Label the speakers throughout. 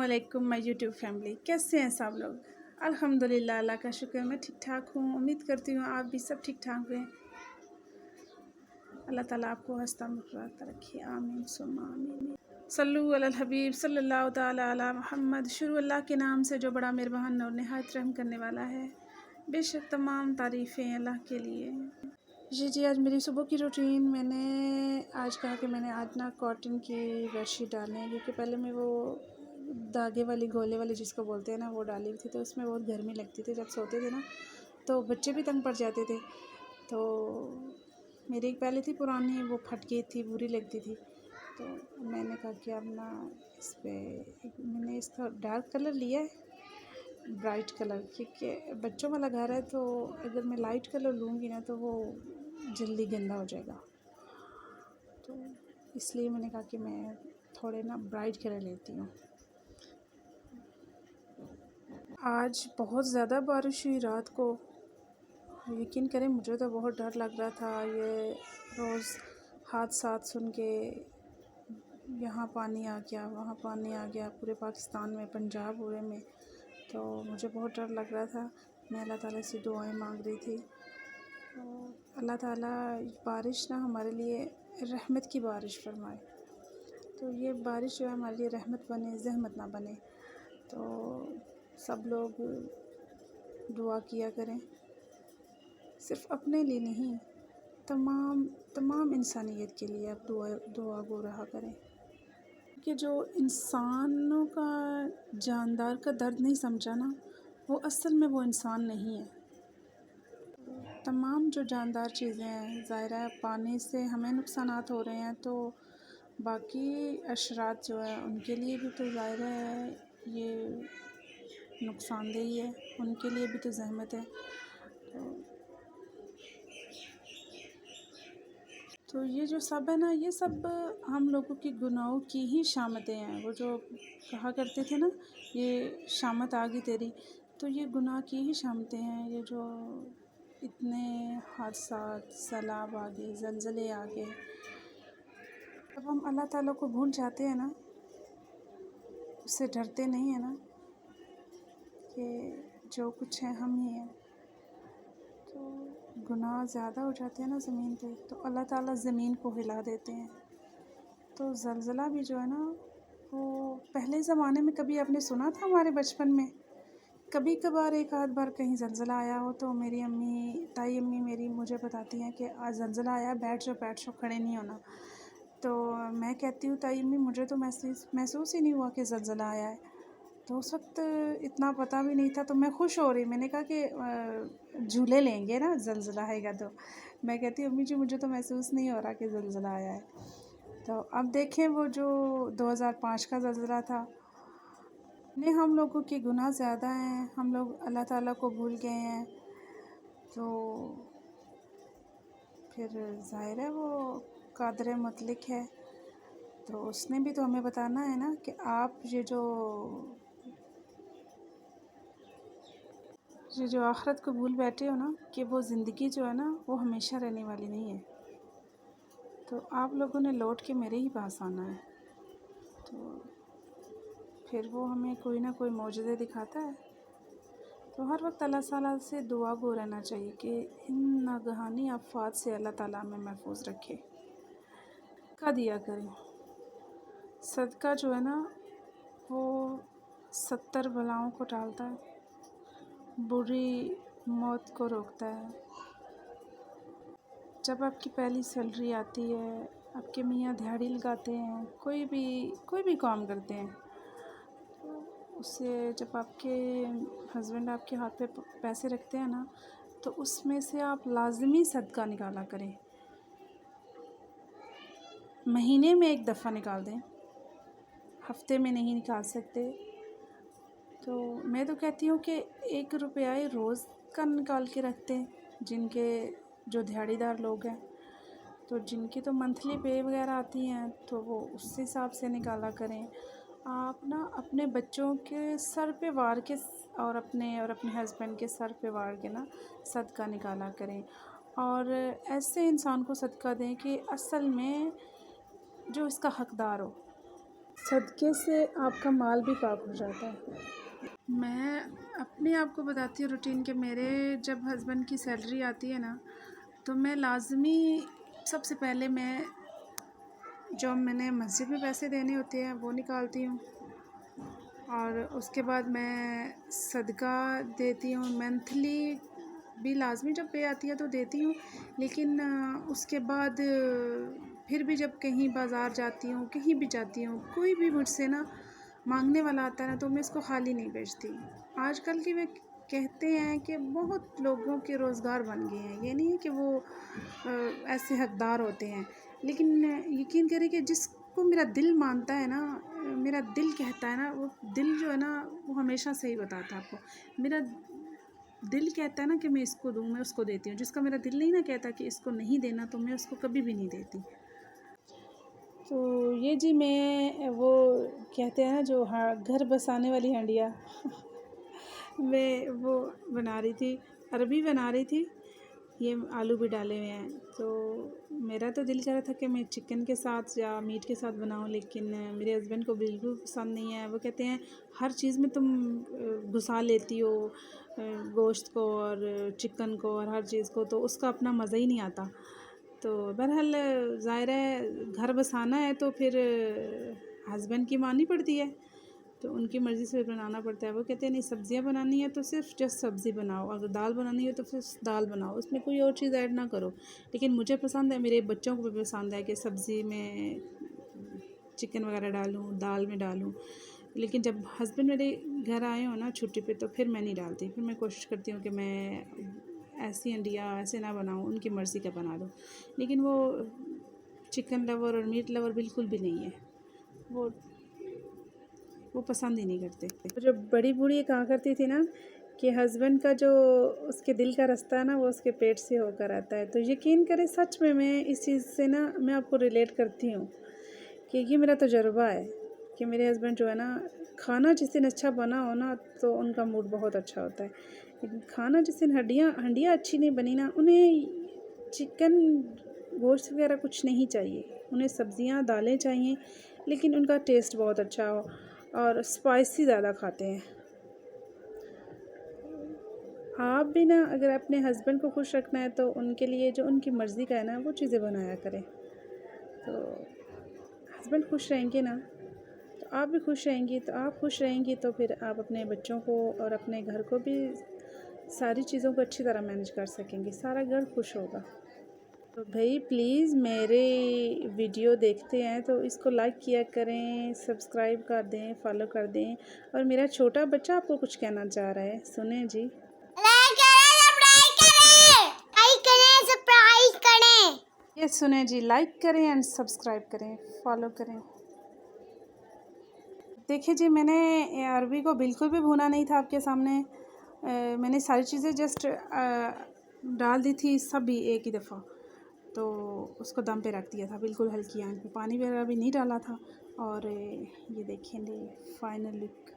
Speaker 1: अस्सलामुअलैकुम my YouTube family. कैसे हैं सब लोग? अल्हम्दुलिल्लाह, अल्लाह का शुक्र है मैं ठीक ठाक हूँ। उम्मीद करती हूँ आप भी सब ठीक ठाक हैं। अल्लाह ताला आपको हंसता मुस्कुराता रखे, आमीन सुम्मा आमीन। सल्लु अलल हबीब सल्लल्लाहु ताला अला मुहम्मद। शुरू अल्लाह के नाम से जो बड़ा मेहरबान और निहायत रहम करने वाला है। बेशक तमाम तारीफ़ें अल्लाह के लिए। जी आज मेरी सुबह की रूटीन, मैंने आज कहा कि मैंने आज ना कॉटन की बेडशीट डालनी है, क्योंकि पहले मैं वो धागे वाली गोले वाली जिसको बोलते हैं ना वो डाली हुई थी, तो उसमें बहुत गर्मी लगती थी। जब सोते थे ना तो बच्चे भी तंग पड़ जाते थे। तो मेरी एक पहले थी पुरानी, वो फट गई थी, बुरी लगती थी। तो मैंने कहा कि अब ना इस पर मैंने इसका डार्क कलर लिया है, ब्राइट कलर, क्योंकि बच्चों वाला घर है तो अगर मैं लाइट कलर लूँगी ना तो वो जल्दी गंदा हो जाएगा। तो इसलिए मैंने कहा कि मैं थोड़े ना ब्राइट कलर लेती हूँ। आज बहुत ज़्यादा बारिश हुई रात को, यकीन करें मुझे तो बहुत डर लग रहा था। ये रोज़ हादसा सुन के, यहाँ पानी आ गया वहाँ पानी आ गया, पूरे पाकिस्तान में, पंजाब पूरे में, तो मुझे बहुत डर लग रहा था। मैं अल्लाह ताला से दुआएं मांग रही थी। तो अल्लाह ताला बारिश ना हमारे लिए रहमत की बारिश फरमाए। तो ये बारिश जो है हमारे लिए रहमत बने, ज़हमत ना बने। तो सब लोग दुआ किया करें, सिर्फ़ अपने लिए नहीं, तमाम इंसानियत के लिए आप दुआ गो रहा करें। कि जो इंसानों का जानदार का दर्द नहीं समझा ना, वो असल में वो इंसान नहीं है। तमाम जो जानदार चीज़ें हैं, ज़ाहिर है पानी से हमें नुकसानात हो रहे हैं, तो बाकी अशरात जो है उनके लिए भी तो ज़ाहिर है ये नुकसानदेही है, उनके लिए भी तो ज़हमत है। तो ये जो सब है ना, ये सब हम लोगों की गुनाहों की ही शामतें हैं। वो जो कहा करते थे ना, ये शामत आ गई तेरी, तो ये गुनाह की ही शामतें हैं। ये जो इतने हादसा, सैलाब आ गए, ज़लज़ले आ गए, जब हम अल्लाह ताला को भूल जाते हैं ना, उससे डरते नहीं हैं ना कि जो कुछ है हम ही हैं, तो गुनाह ज़्यादा हो जाते हैं ना ज़मीन पे, तो अल्लाह ताला ज़मीन को हिला देते हैं। तो ज़लज़ला भी जो है ना, वो पहले ज़माने में कभी आपने सुना था? हमारे बचपन में कभी कभार एक आध बार कहीं ज़लज़ला आया हो, तो मेरी ताई अम्मी मेरी मुझे बताती हैं कि आज ज़लज़ला आया, बैठ जाओ, खड़े नहीं होना। तो मैं कहती हूँ ताई अम्मी मुझे तो महसूस ही नहीं हुआ कि ज़लज़ला आया है। तो उस वक्त इतना पता भी नहीं था, तो मैं खुश हो रही, मैंने कहा कि झूले लेंगे ना ज़लज़ला आएगा। तो मैं कहती हूँ अम्मी जी मुझे तो महसूस नहीं हो रहा कि ज़लज़ला आया है। तो अब देखें वो जो 2005 का ज़लज़ला था, नहीं, हम लोगों के गुनाह ज़्यादा हैं, हम लोग अल्लाह ताला को भूल गए हैं। तो फिर ज़ाहिर है वो कादर मुतलिक है, तो उसने भी तो हमें बताना है ना कि आप ये जो आखिरत को भूल बैठे हो ना, कि वो ज़िंदगी जो है ना वो हमेशा रहने वाली नहीं है। तो आप लोगों ने लौट के मेरे ही पास आना है। तो फिर वो हमें कोई ना कोई मौजज़े दिखाता है। तो हर वक्त अल्लाह ताला से दुआ गो रहना चाहिए कि इन नागहानी आफ़ात से अल्लाह ताला हमें महफूज रखे। सदका दिया करें। सदका जो है ना वो 70 बलाओं को टालता है, बुरी मौत को रोकता है। जब आपकी पहली सैलरी आती है, आपके मियाँ दिहाड़ी लगाते हैं, कोई भी काम करते हैं, उससे जब आपके हस्बैंड आपके हाथ पे पैसे रखते हैं ना, तो उसमें से आप लाज़मी सदका निकाला करें। महीने में एक दफ़ा निकाल दें, हफ्ते में नहीं निकाल सकते तो मैं तो कहती हूँ कि 1 रुपया रोज़ का निकाल के रखते हैं। जिनके जो दिहाड़ीदार लोग हैं, तो जिनकी तो मंथली पे वगैरह आती हैं, तो वो उस हिसाब से निकाला करें। आप ना अपने बच्चों के सर पे वार के और अपने हस्बैंड के सर पे वार के ना सदका निकाला करें, और ऐसे इंसान को सदका दें कि असल में जो इसका हकदार हो। صدقے سے آپ کا مال بھی پاک ہو جاتا ہے۔ میں اپنے آپ کو بتاتی ہوں روٹین کہ میرے جب ہسبینڈ کی سیلری آتی ہے نا تو میں لازمی سب سے پہلے جو میں نے مسجد میں پیسے دینے ہوتے ہیں وہ نکالتی ہوں، اور اس کے بعد میں صدقہ دیتی ہوں۔ منتھلی بھی لازمی جب پے آتی ہے تو دیتی ہوں، لیکن اس کے بعد پھر بھی جب کہیں بازار جاتی ہوں، کہیں بھی جاتی ہوں، کوئی بھی مجھ سے نا مانگنے والا آتا ہے نا تو میں اس کو خالی نہیں بھیجتی۔ آج کل کی میں کہتے ہیں کہ بہت لوگوں کے روزگار بن گئے ہیں، یہ نہیں ہے کہ وہ ایسے حقدار ہوتے ہیں، لیکن یقین کریں کہ جس کو میرا دل مانتا ہے نا، میرا دل کہتا ہے نا، وہ دل جو ہے نا وہ ہمیشہ صحیح بتاتا ہے آپ کو۔ میرا دل کہتا ہے نا کہ میں اس کو دوں، میں اس کو دیتی ہوں۔ جس کا میرا دل نہیں نا کہتا کہ اس کو نہیں دینا تو میں اس کو کبھی بھی نہیں دیتی۔ تو یہ جی میں وہ کہتے ہیں نا جو گھر بسانے والی ہنڈیا میں وہ بنا رہی تھی، عربی بنا رہی تھی، یہ آلو بھی ڈالے ہوئے ہیں۔ تو میرا تو دل کر رہا تھا کہ میں چکن کے ساتھ یا میٹ کے ساتھ بناؤں، لیکن میرے ہسبینڈ کو بالکل پسند نہیں ہے۔ وہ کہتے ہیں ہر چیز میں تم گھسا لیتی ہو گوشت کو اور چکن کو اور ہر چیز کو، تو اس کا اپنا مزہ ہی نہیں آتا۔ تو بہرحال ظاہر ہے گھر بسانا ہے تو پھر ہسبینڈ کی ماننی پڑتی ہے، تو ان کی مرضی سے بنانا پڑتا ہے۔ وہ کہتے ہیں نہیں سبزیاں بنانی ہے تو صرف جسٹ سبزی بناؤ، اگر دال بنانی ہے تو پھر دال بناؤ، اس میں کوئی اور چیز ایڈ نہ کرو۔ لیکن مجھے پسند ہے، میرے بچوں کو بھی پسند ہے کہ سبزی میں چکن وغیرہ ڈالوں، دال میں ڈالوں۔ لیکن جب ہسبینڈ میرے گھر آئے ہوں نا چھٹی پہ تو پھر میں نہیں ڈالتی، پھر میں کوشش کرتی ہوں کہ میں ایسی انڈیا ایسے نہ بناؤں، ان کی مرضی کا بنا دوں۔ لیکن وہ چکن لور اور میٹ لور بالکل بھی نہیں ہے، وہ پسند ہی نہیں کرتے۔ جو بڑی بوڑھی کہا کرتی تھی نا کہ ہسبینڈ کا جو اس کے دل کا رستہ ہے نا وہ اس کے پیٹ سے ہو کر آتا ہے، تو یقین کریں سچ میں اس چیز سے نا میں آپ کو ریلیٹ کرتی ہوں کہ یہ میرا تجربہ ہے کہ میرے ہسبینڈ جو ہے نا کھانا جس دن اچھا بنا ہو نا تو ان کا موڈ بہت اچھا ہوتا ہے، لیکن کھانا جس دن ہنڈیاں اچھی نہیں بنی نا، انہیں چکن گوشت وغیرہ کچھ نہیں چاہیے، انہیں سبزیاں دالیں چاہیے، لیکن ان کا ٹیسٹ بہت اچھا ہو اور اسپائسی زیادہ کھاتے ہیں۔ آپ بھی نا اگر اپنے ہسبینڈ کو خوش رکھنا ہے تو ان کے لیے جو ان کی مرضی کا ہے نا وہ چیزیں بنایا کریں، تو ہسبینڈ خوش رہیں گے نا تو آپ بھی خوش رہیں گی، تو آپ خوش رہیں گی تو پھر آپ اپنے بچوں کو اور اپنے گھر کو بھی ساری چیزوں کو اچھی طرح مینج کر سکیں گے، سارا گھر خوش ہوگا۔ تو بھائی پلیز میرے ویڈیو دیکھتے ہیں تو اس کو لائک کیا کریں، سبسکرائب کر دیں، فالو کر دیں، اور میرا چھوٹا بچہ آپ کو کچھ کہنا چاہ رہا ہے، سنیں جی۔ یہ سنیں جی، لائک کریں اینڈ سبسکرائب کریں، فالو کریں۔ دیکھیں جی میں نے عربی کو بالکل بھی بھونا نہیں تھا آپ کے سامنے، میں نے ساری چیزیں جسٹ ڈال دی تھی سب ایک ہی دفعہ، تو اس کو دم پہ رکھ دیا تھا بالکل ہلکی آنچ پہ، پانی وغیرہ بھی نہیں ڈالا تھا، اور یہ دیکھیں جی فائنل لک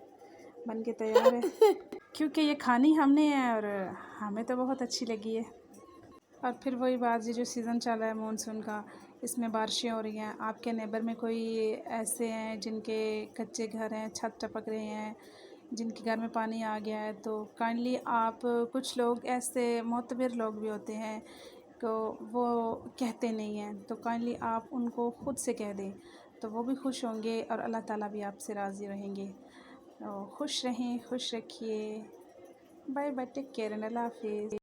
Speaker 1: بن کے تیار ہے، کیونکہ یہ کھانی ہم نے ہے اور ہمیں تو بہت اچھی لگی ہے۔ اور پھر وہی بات جو سیزن چل رہا ہے مونسون کا، اس میں بارشیں ہو رہی ہیں، آپ کے نیبر میں کوئی ایسے ہیں جن کے کچے گھر ہیں، چھت ٹپک رہے ہیں، جن کے گھر میں پانی آ گیا ہے، تو کائنڈلی آپ کچھ لوگ ایسے معتبر لوگ بھی ہوتے ہیں تو وہ کہتے نہیں ہیں، تو کائنڈلی آپ ان کو خود سے کہہ دیں تو وہ بھی خوش ہوں گے اور اللہ تعالیٰ بھی آپ سے راضی رہیں گے۔ خوش رہیں، خوش رکھیے، بائے بائے، ٹیک کیئر، اللہ حافظ۔